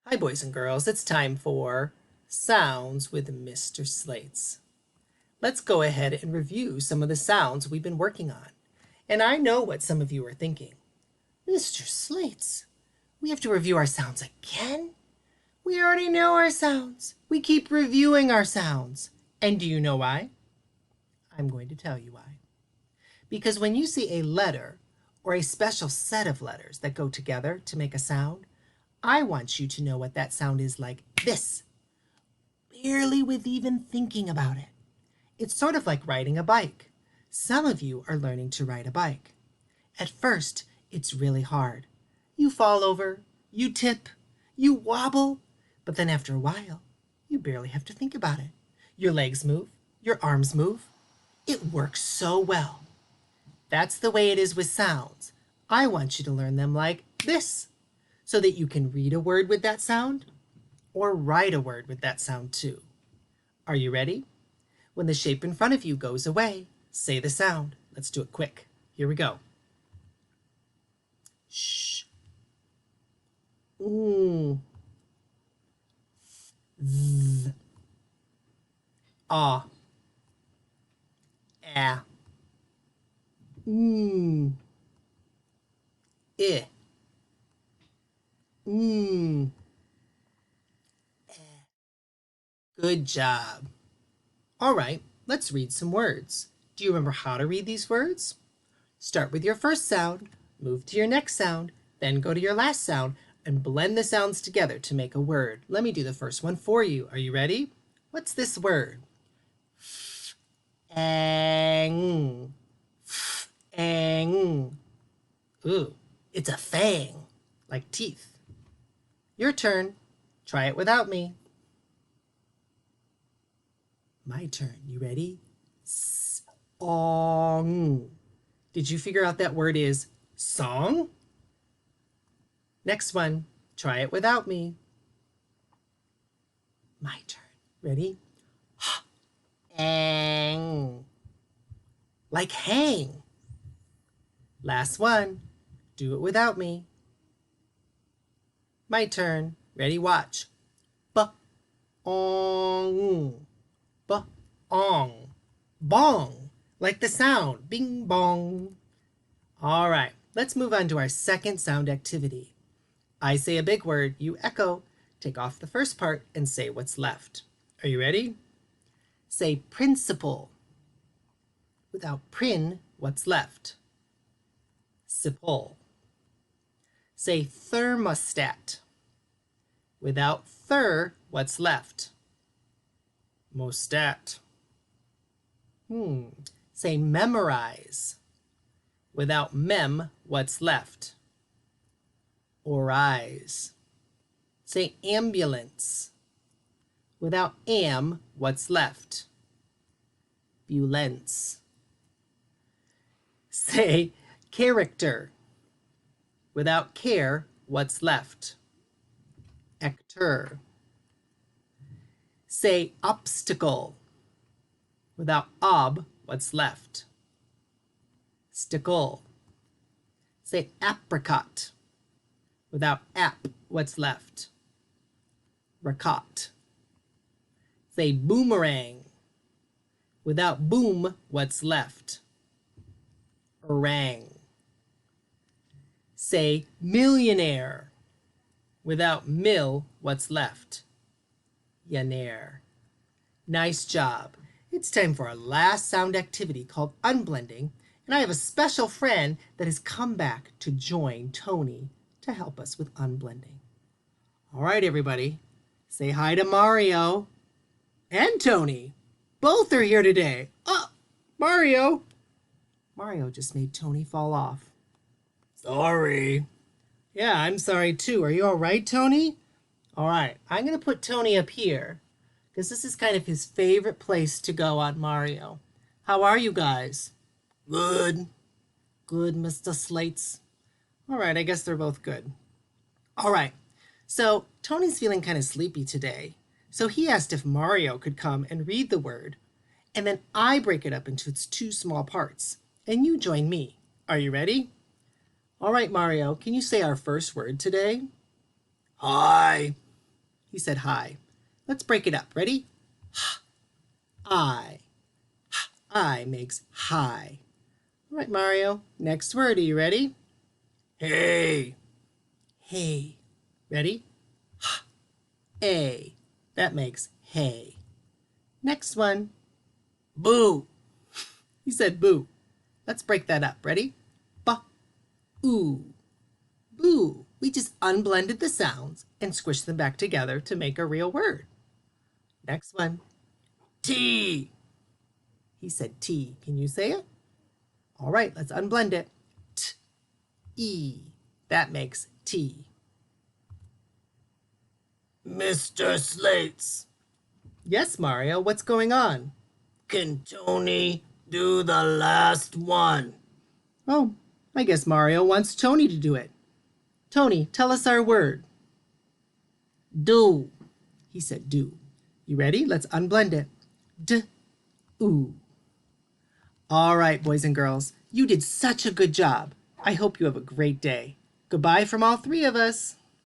Hi, boys and girls. It's time for Sounds with Mr. Slates. Let's go ahead and review some of the sounds we've been working on. And I know what some of you are thinking. Mr. Slates, we have to review our sounds again? We already know our sounds. We keep reviewing our sounds. And do you know why? I'm going to tell you why. Because when you see a letter or a special set of letters that go together to make a sound, I want you to know what that sound is like this, barely with even thinking about it. It's sort of like riding a bike. Some of you are learning to ride a bike. At first, it's really hard. You fall over, you tip, you wobble, but then after a while, you barely have to think about it. Your legs move, your arms move. It works so well. That's the way it is with sounds. I want you to learn them like this, so that you can read a word with that sound or write a word with that sound too. Are you ready? When the shape in front of you goes away, say the sound. Let's do it quick. Here we go. Sh. Z. Ah. Ah. I. Good job. All right, let's read some words. Do you remember how to read these words? Start with your first sound, move to your next sound, then go to your last sound, and blend the sounds together to make a word. Let me do the first one for you. Are you ready? What's this word? Ang. Ang. Ooh, it's a fang, like teeth. Your turn. Try it without me. My turn. You ready? Song. Did you figure out that word is song? Next one. Try it without me. My turn. Ready? Ang. Like hang. Last one. Do it without me. My turn. Ready? Watch. Ba-ong. Ba-ong. Bong. Like the sound. Bing bong. All right. Let's move on to our second sound activity. I say a big word. You echo. Take off the first part and say what's left. Are you ready? Say principal. Without prin, what's left? Sipple. Say thermostat. Without thir, what's left? Mostat. Say memorize. Without mem, what's left? Orize. Say ambulance. Without am, what's left? Bulence. Say character. Without care, what's left? Actor. Say obstacle. Without ob, what's left? Stickle. Say apricot. Without ap, what's left? Racot. Say boomerang. Without boom, what's left? Orang. Say millionaire. Without mill, what's left? Yanair. Nice job. It's time for our last sound activity called unblending, and I have a special friend that has come back to join Tony to help us with unblending. All right, everybody, say hi to Mario and Tony. Both are here today. Oh, Mario. Mario just made Tony fall off. Sorry. Yeah, I'm sorry too. Are you all right, Tony? All right, I'm going to put Tony up here because this is kind of his favorite place to go on Mario. How are you guys? Good. Good, Mr. Slates. All right, I guess they're both good. All right, so Tony's feeling kind of sleepy today. So he asked if Mario could come and read the word, and then I break it up into its two small parts, and you join me. Are you ready? All right, Mario, can you say our first word today? Hi. He said hi. Let's break it up. Ready? I. I makes hi. All right, Mario. Next word. Are you ready? Hey. Hey. Ready? A. That makes hey. Next one. Boo. He said boo. Let's break that up. Ready? Ba. Ooh. Boo. We just unblended the sounds and squished them back together to make a real word. Next one. Tea. He said tea. Can you say it? All right, let's unblend it. T-E. That makes tea. Mr. Slates. Yes, Mario, what's going on? Can Tony do the last one? Oh, I guess Mario wants Tony to do it. Tony, tell us our word. Do. He said do. You ready? Let's unblend it. D-oo. All right, boys and girls, you did such a good job. I hope you have a great day. Goodbye from all three of us.